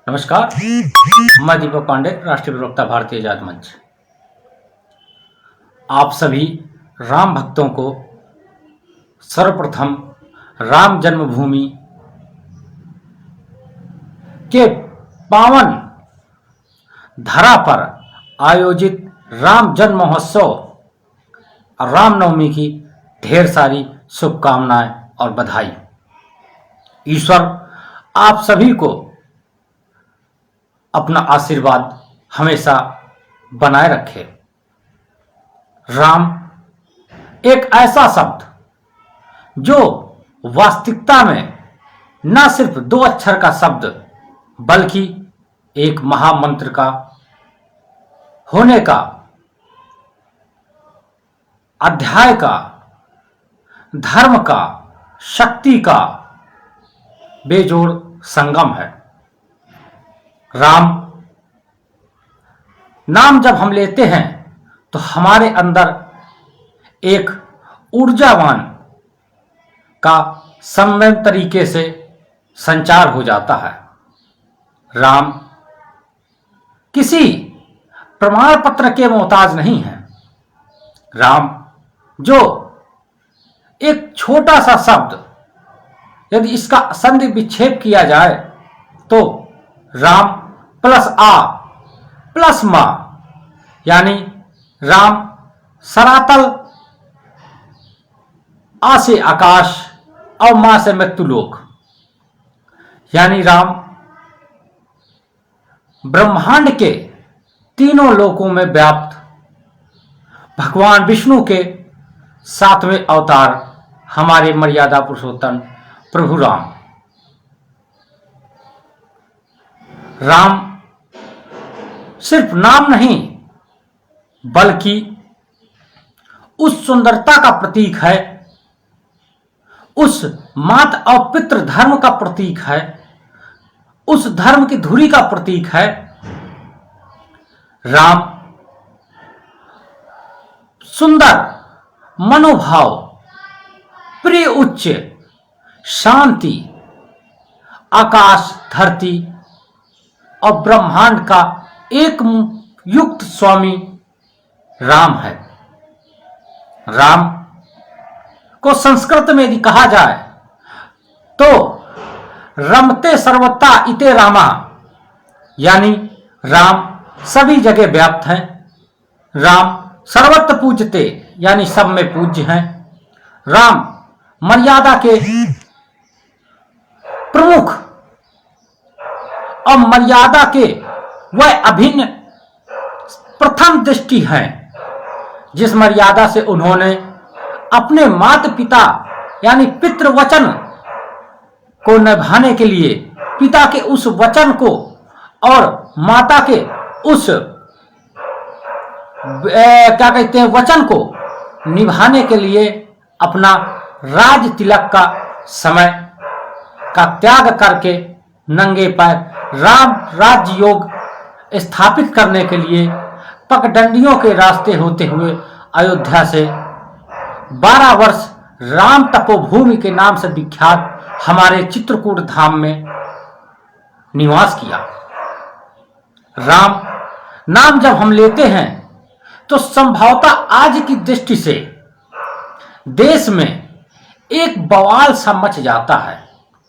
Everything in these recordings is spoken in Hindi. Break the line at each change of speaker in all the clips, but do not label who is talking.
नमस्कार, मैं दीपक पांडे, राष्ट्रीय प्रवक्ता भारतीय आजाद मंच। आप सभी राम भक्तों को सर्वप्रथम राम जन्मभूमि के पावन धरा पर आयोजित राम जन्म महोत्सव और रामनवमी की ढेर सारी शुभकामनाएं और बधाई। ईश्वर आप सभी को अपना आशीर्वाद हमेशा बनाए रखे। राम एक ऐसा शब्द जो वास्तविकता में न सिर्फ 2 अक्षर का शब्द बल्कि एक महामंत्र का होने का, अध्याय का, धर्म का, शक्ति का बेजोड़ संगम है। राम नाम जब हम लेते हैं तो हमारे अंदर एक ऊर्जावान का सम्यक तरीके से संचार हो जाता है। राम किसी प्रमाण पत्र के मोहताज नहीं है। राम जो एक छोटा सा शब्द, यदि इसका संधि विच्छेद किया जाए तो राम प्लस आ प्लस मां, यानी राम सरातल, आ से आकाश और मां से मृत्युलोक, यानी राम ब्रह्मांड के तीनों लोकों में व्याप्त भगवान विष्णु के 7वें अवतार हमारे मर्यादा पुरुषोत्तम प्रभु राम। राम सिर्फ नाम नहीं बल्कि उस सुंदरता का प्रतीक है, उस मात और पितृ धर्म का प्रतीक है, उस धर्म की धुरी का प्रतीक है। राम सुंदर मनोभाव, प्रिय उच्च, शांति, आकाश धरती और ब्रह्मांड का एक युक्त स्वामी राम है। राम को संस्कृत में यदि कहा जाए तो रमते सर्वथा इते रामा, यानी राम सभी जगह व्याप्त हैं। राम सर्वत्र पूजते, यानी सब में पूज्य हैं। राम मर्यादा के प्रमुख और मर्यादा के वह अभिन्न प्रथम दृष्टि हैं, जिस मर्यादा से उन्होंने अपने माता पिता यानी पितृवचन को निभाने के लिए, पिता के उस वचन को और माता के उस क्या कहते हैं वचन को निभाने के लिए अपना राज तिलक का समय का त्याग करके नंगे पैर राम राज्य योग स्थापित करने के लिए पगडंडियों के रास्ते होते हुए अयोध्या से 12 वर्ष राम तपोभूमि के नाम से विख्यात हमारे चित्रकूट धाम में निवास किया। राम नाम जब हम लेते हैं तो संभवतः आज की दृष्टि से देश में एक बवाल सा मच जाता है,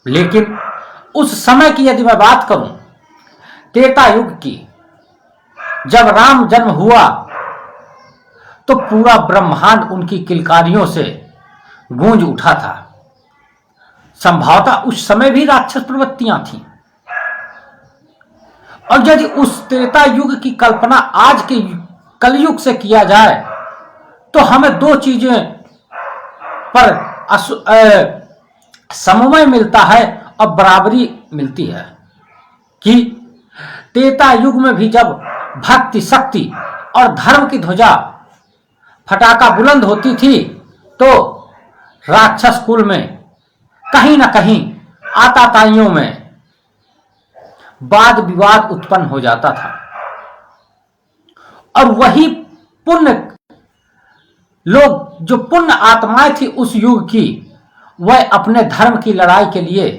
लेकिन उस समय की यदि मैं बात करूं, त्रेता युग की, जब राम जन्म हुआ तो पूरा ब्रह्मांड उनकी किलकारियों से गूंज उठा था। संभवतः उस समय भी राक्षस प्रवृत्तियां थीं, और यदि उस त्रेता युग की कल्पना आज के कलयुग से किया जाए तो हमें 2 चीजें पर समन्वय मिलता है और बराबरी मिलती है कि त्रेता युग में भी जब भक्ति, शक्ति और धर्म की ध्वजा फटाका बुलंद होती थी तो राक्षस कुल में कहीं ना कहीं आताताइयों में वाद विवाद उत्पन्न हो जाता था, और वही पुण्य लोग, जो पुण्य आत्माएं थी उस युग की, वह अपने धर्म की लड़ाई के लिए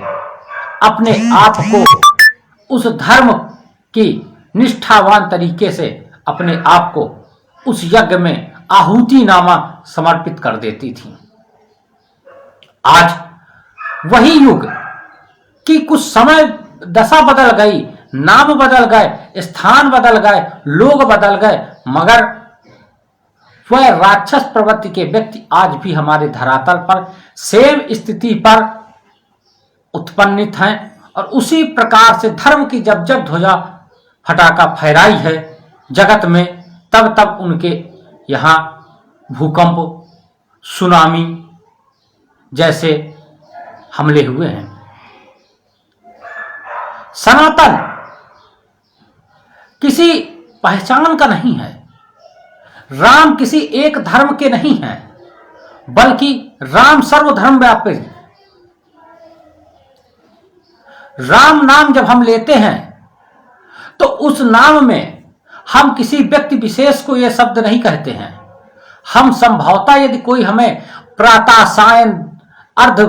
अपने आप को उस धर्म की निष्ठावान तरीके से अपने आप को उस यज्ञ में आहुति नामा समर्पित कर देती थी। आज वही युग कि कुछ समय दशा बदल गई, नाम बदल गए, स्थान बदल गए, लोग बदल गए, मगर वह राक्षस प्रवृत्ति के व्यक्ति आज भी हमारे धरातल पर सेम स्थिति पर उत्पन्नित हैं और उसी प्रकार से धर्म की जब जब ध्वजा फटाका फहराई है जगत में, तब तब उनके यहाँ भूकंप, सुनामी जैसे हमले हुए हैं। सनातन किसी पहचान का नहीं है, राम किसी एक धर्म के नहीं हैं, बल्कि राम सर्वधर्म व्यापी। राम नाम जब हम लेते हैं तो उस नाम में हम किसी व्यक्ति विशेष को यह शब्द नहीं कहते हैं। हम संभवतः यदि कोई हमें प्रातः, सायं, अर्ध,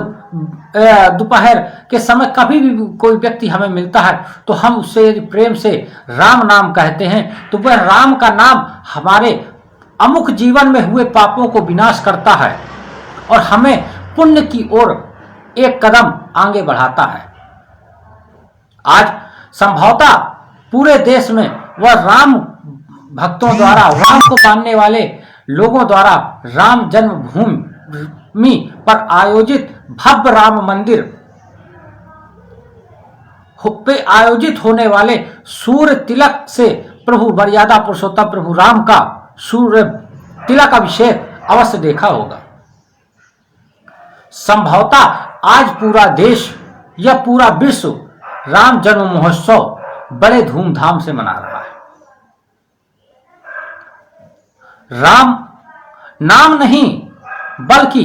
दोपहर के समय कभी भी कोई व्यक्ति हमें मिलता है तो हम उससे यदि प्रेम से राम नाम कहते हैं तो वह राम का नाम हमारे अमुक जीवन में हुए पापों को विनाश करता है और हमें पुण्य की ओर एक कदम आगे बढ़ाता है। आज संभवतः पूरे देश में वह राम भक्तों द्वारा, राम को मानने वाले लोगों द्वारा राम जन्मभूमि पर आयोजित भव्य राम मंदिर पे आयोजित होने वाले सूर्य तिलक से प्रभु मर्यादा पुरुषोत्तम प्रभु राम का सूर्य तिलक अभिषेक अवश्य देखा होगा। संभवतः आज पूरा देश या पूरा विश्व राम जन्म महोत्सव बड़े धूमधाम से मना रहा है। राम नाम नहीं बल्कि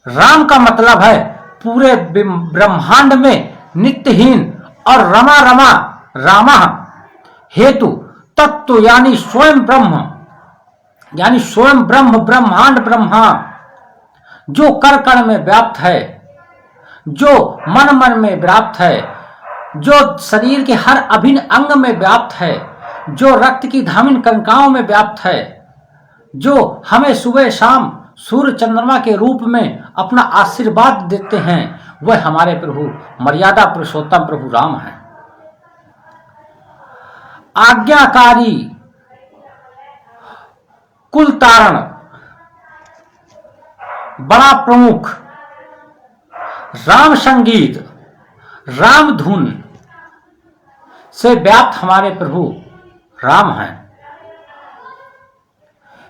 राम का मतलब है पूरे ब्रह्मांड में नित्यहीन और रमा रमा रामा हेतु तत्व यानी स्वयं ब्रह्म, यानी स्वयं ब्रह्म, ब्रह्मांड ब्रह्मा जो कर कण में व्याप्त है, जो मन मन में व्याप्त है, जो शरीर के हर अभिन्न अंग में व्याप्त है, जो रक्त की धामिन कणिकाओं में व्याप्त है, जो हमें सुबह शाम सूर्य चंद्रमा के रूप में अपना आशीर्वाद देते हैं, वह हमारे प्रभु मर्यादा पुरुषोत्तम प्रभु राम हैं। आज्ञाकारी, कुल तारण, बड़ा प्रमुख, राम संगीत, राम धुन से व्याप्त हमारे प्रभु राम हैं।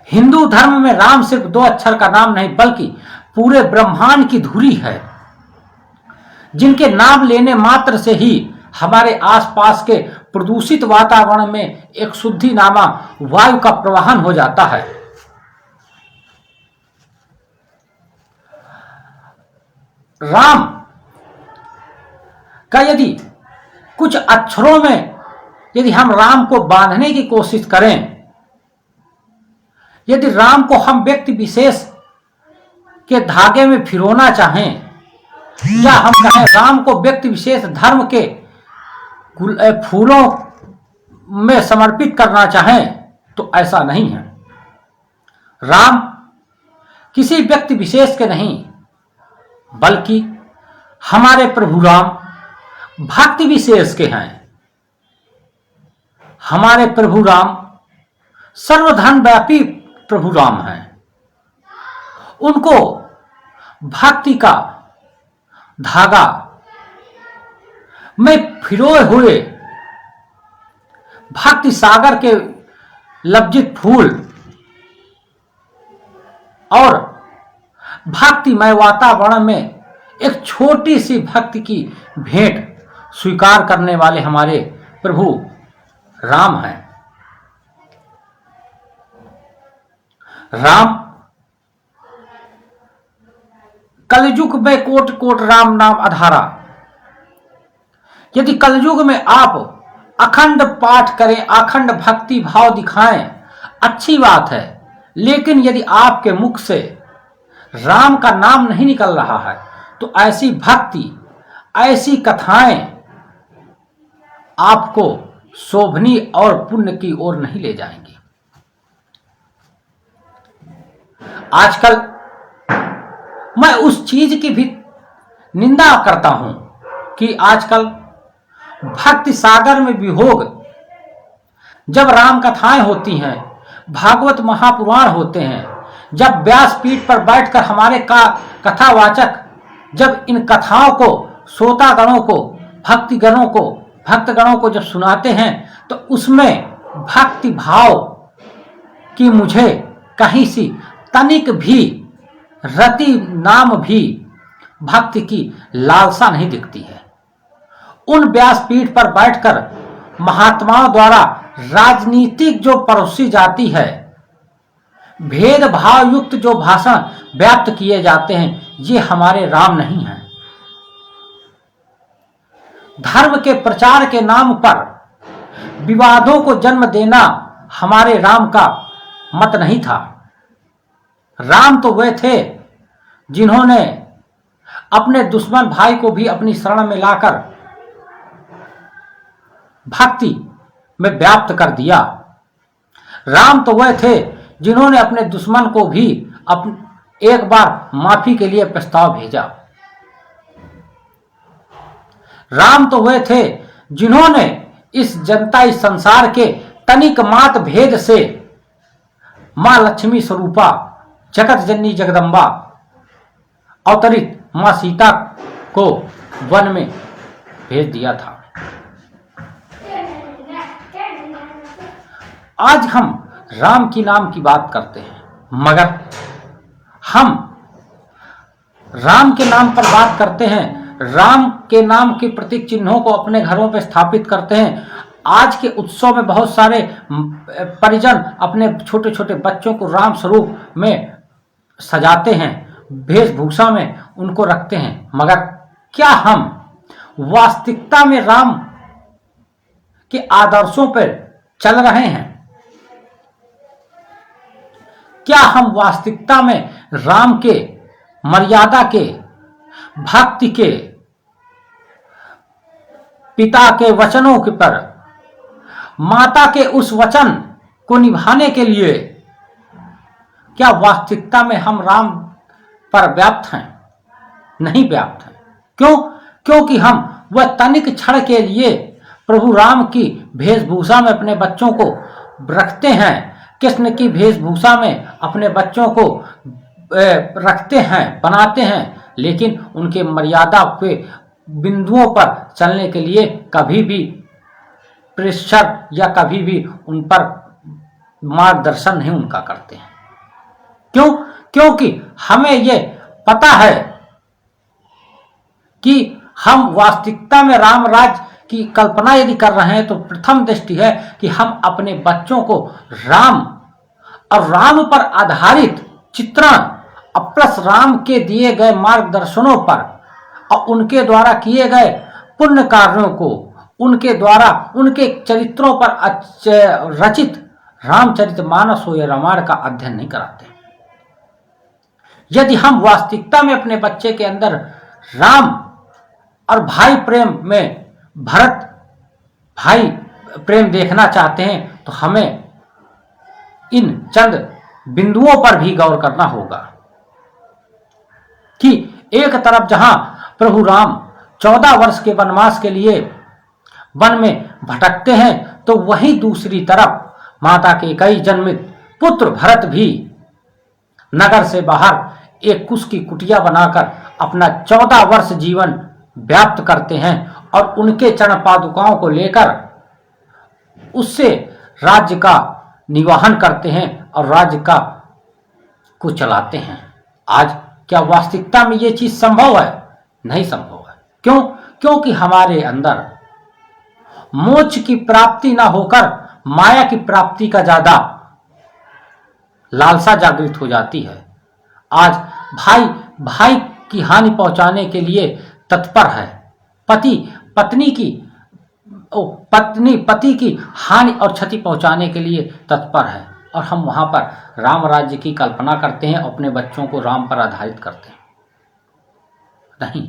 हिंदू धर्म में राम सिर्फ 2 अक्षर का नाम नहीं बल्कि पूरे ब्रह्मांड की धुरी है, जिनके नाम लेने मात्र से ही हमारे आसपास के प्रदूषित वातावरण में एक शुद्धि नामा वायु का प्रवाहन हो जाता है। राम का यदि कुछ अक्षरों में यदि हम राम को बांधने की कोशिश करें, यदि राम को हम व्यक्ति विशेष के धागे में फिरोना चाहें या हम कहें राम को व्यक्ति विशेष धर्म के फूलों में समर्पित करना चाहें तो ऐसा नहीं है। राम किसी व्यक्ति विशेष के नहीं बल्कि हमारे प्रभु राम भक्ति विशेष के हैं। हमारे प्रभु राम सर्वधन व्यापी प्रभु राम हैं। उनको भक्ति का धागा में फिरोए हुए भक्ति सागर के लज्जित फूल और भक्तिमय वातावरण में एक छोटी सी भक्ति की भेंट स्वीकार करने वाले हमारे प्रभु राम हैं। राम कलयुग में कोट कोट राम नाम आधारा। यदि कलयुग में आप अखंड पाठ करें, अखंड भक्ति भाव दिखाएं, अच्छी बात है, लेकिन यदि आपके मुख से राम का नाम नहीं निकल रहा है तो ऐसी भक्ति, ऐसी कथाएं आपको शोभनीय और पुण्य की ओर नहीं ले जाएंगी। आजकल मैं उस चीज की भी निंदा करता हूं कि आजकल भक्ति सागर में विभोग, जब राम कथाएं होती हैं, भागवत महापुराण होते हैं, जब व्यासपीठ पर बैठकर हमारे कथावाचक जब इन कथाओं को श्रोतागणों को, भक्तगणों को जब सुनाते हैं, तो उसमें भक्ति भाव की मुझे कहीं सी तनिक भी रति नाम भी भक्ति की लालसा नहीं दिखती है। उन व्यासपीठ पर बैठकर महात्माओं द्वारा राजनीतिक जो परोसी जाती है, भेदभाव युक्त जो भाषण व्याप्त किए जाते हैं, ये हमारे राम नहीं हैं। धर्म के प्रचार के नाम पर विवादों को जन्म देना हमारे राम का मत नहीं था। राम तो वे थे जिन्होंने अपने दुश्मन भाई को भी अपनी शरण में लाकर भक्ति में व्याप्त कर दिया। राम तो वह थे जिन्होंने अपने दुश्मन को भी एक बार माफी के लिए प्रस्ताव भेजा। राम तो वह थे जिन्होंने इस जनता, इस संसार के तनिक मात भेद से मां लक्ष्मी स्वरूपा, जगत जननी जगदम्बा अवतरित मां सीता को वन में भेज दिया था। आज हम राम की नाम की बात करते हैं, मगर हम राम के नाम पर बात करते हैं, राम के नाम के प्रतीक चिन्हों को अपने घरों पर स्थापित करते हैं। आज के उत्सव में बहुत सारे परिजन अपने छोटे छोटे बच्चों को राम स्वरूप में सजाते हैं, वेशभूषा में उनको रखते हैं, मगर क्या हम वास्तविकता में राम के आदर्शों पर चल रहे हैं? क्या हम वास्तविकता में राम के मर्यादा के, भक्ति के, पिता के वचनों के पर, माता के उस वचन को निभाने के लिए क्या वास्तविकता में हम राम पर व्याप्त हैं? नहीं व्याप्त हैं। क्यों? क्योंकि हम वह तनिक क्षण के लिए प्रभु राम की वेशभूषा में अपने बच्चों को रखते हैं, कृष्ण की वेशभूषा में अपने बच्चों को रखते हैं, बनाते हैं, लेकिन उनके मर्यादा के बिंदुओं पर चलने के लिए कभी भी प्रेशर या कभी भी उन पर मार्गदर्शन नहीं उनका करते हैं। क्यों? क्योंकि हमें ये पता है कि हम वास्तविकता में राम राज्य की कल्पना यदि कर रहे हैं तो प्रथम दृष्टि है कि हम अपने बच्चों को राम और राम पर आधारित चित्रण प्लस राम के दिए गए मार्गदर्शनों पर और उनके द्वारा किए गए पुण्य कार्यों को, उनके द्वारा उनके चरित्रों पर रचित रामचरितमानस हो या रामायण का अध्ययन नहीं कराते। यदि हम वास्तविकता में अपने बच्चे के अंदर राम और भाई प्रेम में भरत भाई प्रेम देखना चाहते हैं तो हमें इन चंद बिंदुओं पर भी गौर करना होगा कि एक तरफ जहां प्रभु राम 14 वर्ष के वनवास के लिए वन में भटकते हैं, तो वहीं दूसरी तरफ माता के कई जन्मित पुत्र भरत भी नगर से बाहर एक कुश की कुटिया बनाकर अपना 14 वर्ष जीवन व्याप्त करते हैं और उनके चरण पादुकाओं को लेकर उससे राज्य का निर्वहन करते हैं और राज्य को चलाते हैं। आज क्या वास्तविकता में ये चीज संभव है? नहीं संभव है। क्यों? क्योंकि हमारे अंदर मोक्ष की प्राप्ति ना होकर माया की प्राप्ति का ज्यादा लालसा जागृत हो जाती है। आज भाई भाई की हानि पहुंचाने के लिए तत्पर है, पति पति की हानि और क्षति पहुंचाने के लिए तत्पर है, और हम वहां पर राम राज्य की कल्पना करते हैं, अपने बच्चों को राम पर आधारित करते हैं। नहीं,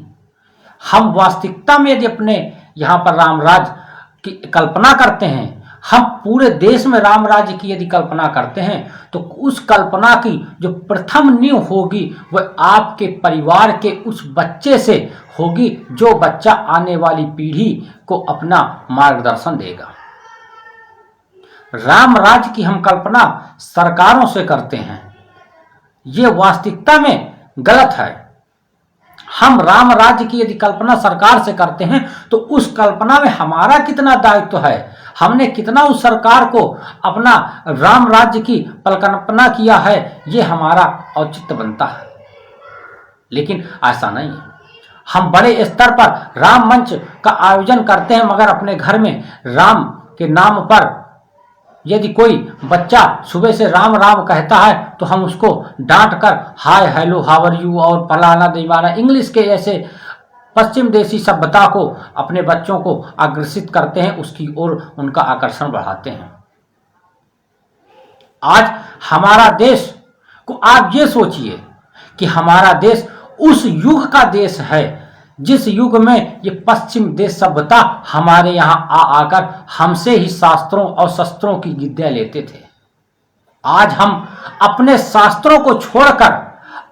हम वास्तविकता में यदि अपने यहाँ पर राम राज्य की कल्पना करते हैं, हम पूरे देश में राम राज्य की यदि कल्पना करते हैं तो उस कल्पना की जो प्रथम नींव होगी वह आपके परिवार के उस बच्चे से होगी जो बच्चा आने वाली पीढ़ी को अपना मार्गदर्शन देगा। राम राज्य की हम कल्पना सरकारों से करते हैं, ये वास्तविकता में गलत है। हम राम राज्य की यदि कल्पना सरकार से करते हैं तो उस कल्पना में हमारा कितना दायित्व है, हमने कितना उस सरकार को अपना राम राज्य की परिकल्पना किया है, ये हमारा औचित्य बनता है। लेकिन ऐसा नहीं है। हम बड़े स्तर पर राम मंच का आयोजन करते हैं, मगर अपने घर में राम के नाम पर यदि कोई बच्चा सुबह से राम राम कहता है तो हम उसको डांट कर hi hello how are you और फलाना दीवाना इंग्लिश के ऐसे पश्चिम देशी सभ्यता को अपने बच्चों को आकर्षित करते हैं, उसकी ओर उनका आकर्षण बढ़ाते हैं। आज हमारा देश को आप ये सोचिए कि हमारा देश उस युग का देश है जिस युग में ये पश्चिम देश सभ्यता हमारे यहाँ आकर हमसे ही शास्त्रों और शस्त्रों की विद्या लेते थे। आज हम अपने शास्त्रों को छोड़कर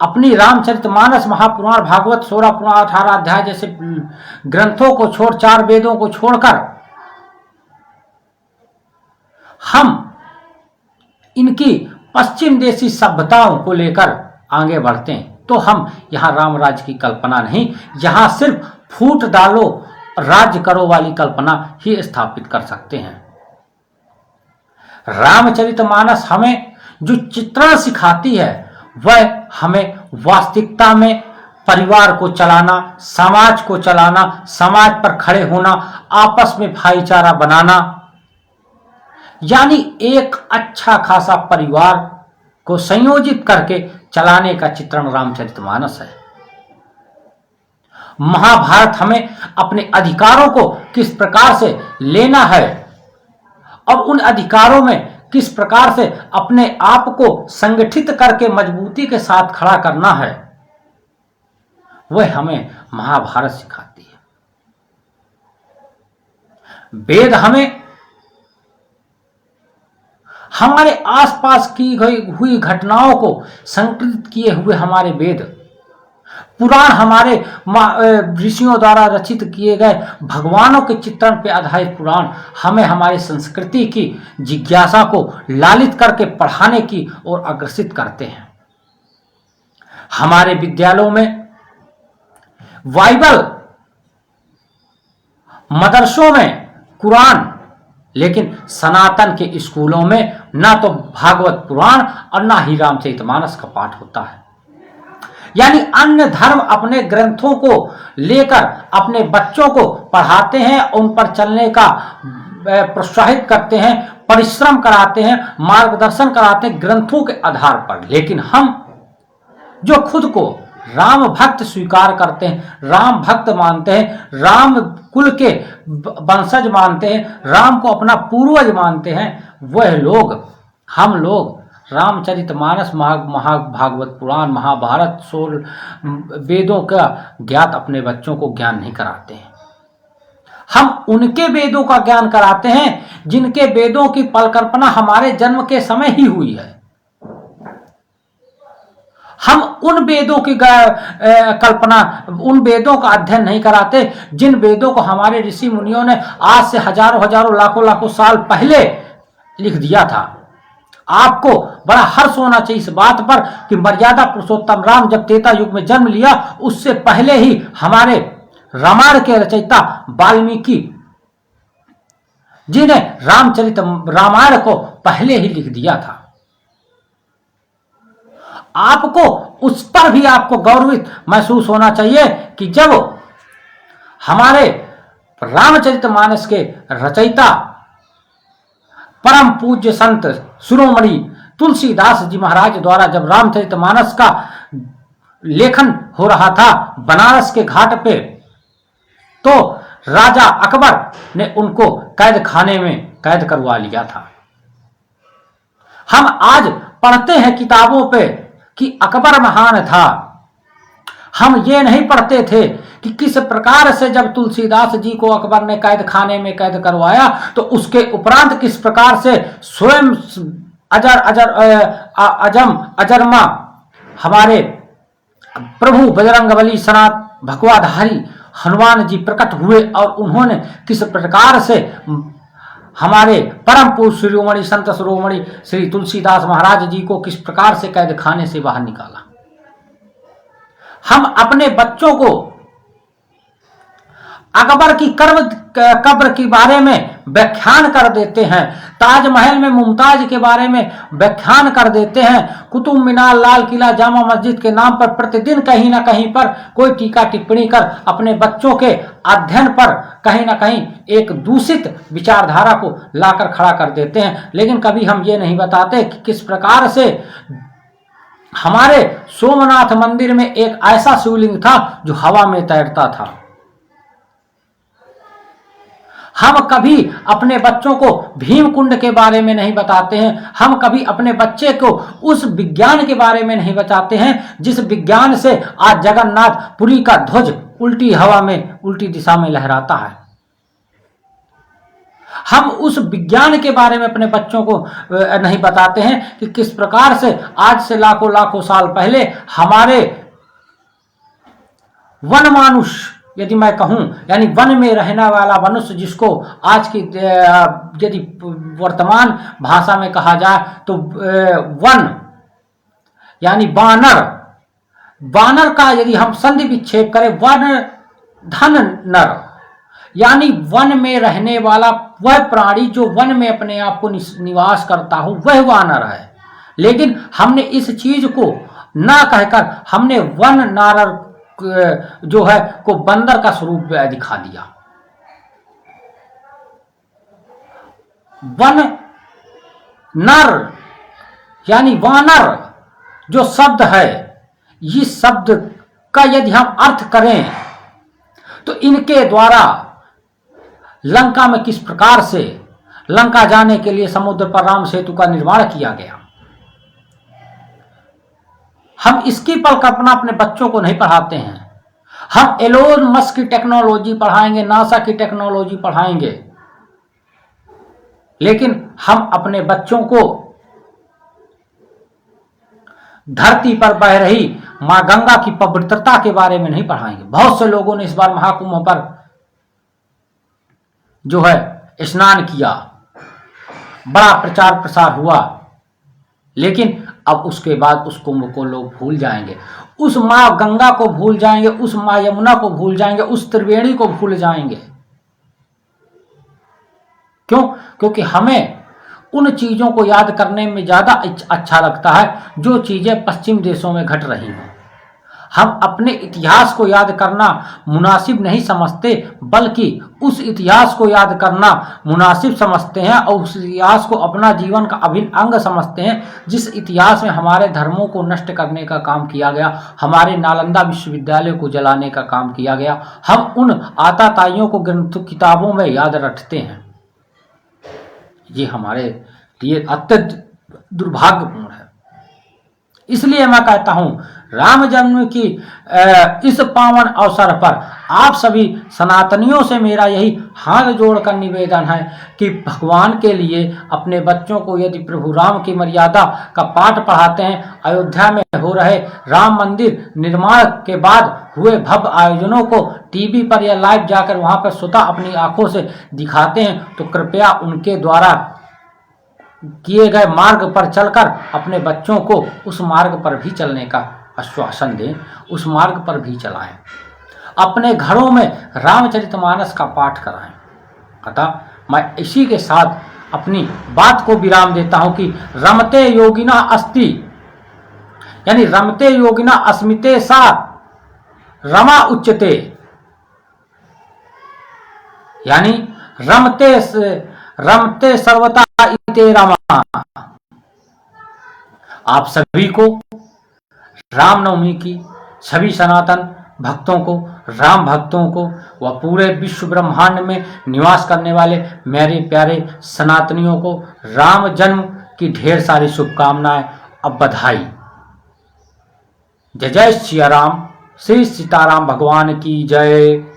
अपनी रामचरितमानस, महापुराण, भागवत, 16 पुराण, 18 अध्याय जैसे ग्रंथों को छोड़, 4 वेदों को छोड़कर हम इनकी पश्चिम देशी सभ्यताओं को लेकर आगे बढ़ते हैं। तो हम यहाँ राम राज्य की कल्पना नहीं, यहाँ सिर्फ फूट डालो राज्य करो वाली कल्पना ही स्थापित कर सकते हैं। रामचरितमानस हमें जो चित्रण सिखाती है वह हमें वास्तविकता में परिवार को चलाना, समाज को चलाना, समाज पर खड़े होना, आपस में भाईचारा बनाना, यानी एक अच्छा खासा परिवार को संयोजित करके चलाने का चित्रण रामचरितमानस है। महाभारत हमें अपने अधिकारों को किस प्रकार से लेना है और उन अधिकारों में किस प्रकार से अपने आप को संगठित करके मजबूती के साथ खड़ा करना है, वह हमें महाभारत सिखाती है। वेद हमें हमारे आसपास की हुई घटनाओं को संकलित किए हुए हमारे वेद, पुराण हमारे ऋषियों द्वारा रचित किए गए भगवानों के चित्रण पर आधारित पुराण हमें हमारी संस्कृति की जिज्ञासा को लालित करके पढ़ाने की ओर अग्रसित करते हैं। हमारे विद्यालयों में बाइबल, मदरसों में कुरान, लेकिन सनातन के स्कूलों में ना तो भागवत पुराण और ना ही रामचरितमानस का पाठ होता है। यानी अन्य धर्म अपने ग्रंथों को लेकर अपने बच्चों को पढ़ाते हैं, उन पर चलने का प्रोत्साहित करते हैं, परिश्रम कराते हैं, मार्गदर्शन कराते हैं ग्रंथों के आधार पर। लेकिन हम जो खुद को राम भक्त स्वीकार करते हैं, राम भक्त मानते हैं, राम कुल के वंशज मानते हैं, राम को अपना पूर्वज मानते हैं, वह लोग, हम लोग रामचरितमानस, भागवत पुराण, महाभारत, 16 वेदों का ज्ञात अपने बच्चों को ज्ञान नहीं कराते हैं। हम उनके वेदों का ज्ञान कराते हैं जिनके वेदों की परिकल्पना हमारे जन्म के समय ही हुई है। हम उन वेदों की कल्पना, उन वेदों का अध्ययन नहीं कराते जिन वेदों को हमारे ऋषि मुनियों ने आज से हजारों लाखों साल पहले लिख दिया था। आपको बड़ा हर्ष होना चाहिए इस बात पर कि मर्यादा पुरुषोत्तम राम जब त्रेता युग में जन्म लिया, उससे पहले ही हमारे रामायण के रचयिता वाल्मीकि जी ने रामायण को पहले ही लिख दिया था। आपको उस पर भी आपको गौरवित महसूस होना चाहिए कि जब हमारे रामचरितमानस के रचयिता परम पूज्य संत शिरोमणि तुलसीदास जी महाराज द्वारा जब रामचरितमानस का लेखन हो रहा था बनारस के घाट पे, तो राजा अकबर ने उनको कैद खाने में कैद करवा लिया था। हम आज पढ़ते हैं किताबों पे कि अकबर महान था, हम ये नहीं पढ़ते थे कि किस प्रकार से जब तुलसीदास जी को अकबर ने कैद खाने में कैद करवाया तो उसके उपरांत किस प्रकार से स्वयं अजम अजरमा हमारे प्रभु बजरंगबली सनात भगवाधारी हनुमान जी प्रकट हुए और उन्होंने किस प्रकार से हमारे परम पुरुष शिरोमणि संत शिरोमणि श्री तुलसीदास महाराज जी को किस प्रकार से कैद खाने से बाहर निकाला। हम अपने बच्चों को अकबर की कब्र के बारे में व्याख्यान कर देते हैं, ताजमहल में मुमताज के बारे में व्याख्यान कर देते हैं, कुतुब मीनार, लाल किला, जामा मस्जिद के नाम पर प्रतिदिन कहीं ना कहीं पर कोई टीका टिप्पणी कर अपने बच्चों के अध्ययन पर कहीं ना कहीं एक दूषित विचारधारा को लाकर खड़ा कर देते हैं। लेकिन कभी हम ये नहीं बताते कि किस प्रकार से हमारे सोमनाथ मंदिर में एक ऐसा शिवलिंग था जो हवा में तैरता था। हम कभी अपने बच्चों को भीम कुंड के बारे में नहीं बताते हैं, हम कभी अपने बच्चे को उस विज्ञान के बारे में नहीं बताते हैं जिस विज्ञान से आज जगन्नाथ पुरी का ध्वज उल्टी हवा में उल्टी दिशा में लहराता है। हम उस विज्ञान के बारे में अपने बच्चों को नहीं बताते हैं कि किस प्रकार से आज से लाखों लाखों साल पहले हमारे वन मानुष, यदि मैं कहूं यानी वन में रहने वाला मनुष्य, जिसको आज की यदि वर्तमान भाषा में कहा जाए तो वन यानी बानर, बानर का यदि हम संधि विक्षेप करें, वन धन नर, यानी वन में रहने वाला वह प्राणी जो वन में अपने आप को निवास करता हो वह वानर है। लेकिन हमने इस चीज को ना कहकर हमने वन नारर जो है को बंदर का स्वरूप दिखा दिया। वन नर यानी वानर जो शब्द है, इस शब्द का यदि हम अर्थ करें तो इनके द्वारा लंका में किस प्रकार से लंका जाने के लिए समुद्र पर राम सेतु का निर्माण किया गया, हम इसकी परिकल्पना अपने बच्चों को नहीं पढ़ाते हैं। हम एलोन मस्क की टेक्नोलॉजी पढ़ाएंगे, नासा की टेक्नोलॉजी पढ़ाएंगे, लेकिन हम अपने बच्चों को धरती पर बह रही मां गंगा की पवित्रता के बारे में नहीं पढ़ाएंगे। बहुत से लोगों ने इस बार महाकुंभ पर जो है स्नान किया, बड़ा प्रचार प्रसार हुआ, लेकिन अब उसके बाद उस कुंभ को लोग भूल जाएंगे, उस मां गंगा को भूल जाएंगे, उस मां यमुना को भूल जाएंगे, उस त्रिवेणी को भूल जाएंगे। क्यों? क्योंकि हमें उन चीजों को याद करने में ज्यादा अच्छा लगता है जो चीजें पश्चिम देशों में घट रही हैं। हम अपने इतिहास को याद करना मुनासिब नहीं समझते, बल्कि उस इतिहास को याद करना मुनासिब समझते हैं और उस इतिहास को अपना जीवन का अभिन्न अंग समझते हैं जिस इतिहास में हमारे धर्मों को नष्ट करने का काम किया गया, हमारे नालंदा विश्वविद्यालय को जलाने का काम किया गया। हम उन आताताइयों को ग्रंथ किताबों में याद रखते हैं। ये हमारे लिए अत्यंत दुर्भाग्यपूर्ण है। इसलिए मैं कहता हूं, राम जन्म की इस पावन अवसर पर आप सभी सनातनियों से मेरा यही हाथ जोड़कर निवेदन है कि भगवान के लिए अपने बच्चों को यदि प्रभु राम की मर्यादा का पाठ पढ़ाते हैं, अयोध्या में हो रहे राम मंदिर निर्माण के बाद हुए भव्य आयोजनों को टीवी पर या लाइव जाकर वहां पर स्वतः अपनी आंखों से दिखाते हैं, तो कृपया उनके द्वारा किए गए मार्ग पर चलकर अपने बच्चों को उस मार्ग पर भी चलने का आश्वासन दें, उस मार्ग पर भी चलाएं, अपने घरों में रामचरितमानस का पाठ कराएं। अतः मैं इसी के साथ अपनी बात को विराम देता हूं कि रमते योगिना अस्ति, यानी रमते योगिना अस्मिते सा रमा उच्यते, यानी रमते सर्वता इते रमा। आप सभी को रामनवमी की सभी सनातन भक्तों को, राम भक्तों को व पूरे विश्व ब्रह्मांड में निवास करने वाले मेरे प्यारे सनातनियों को राम जन्म की ढेर सारी शुभकामनाएं और बधाई। जय जय सिया राम, श्री सीताराम भगवान की जय।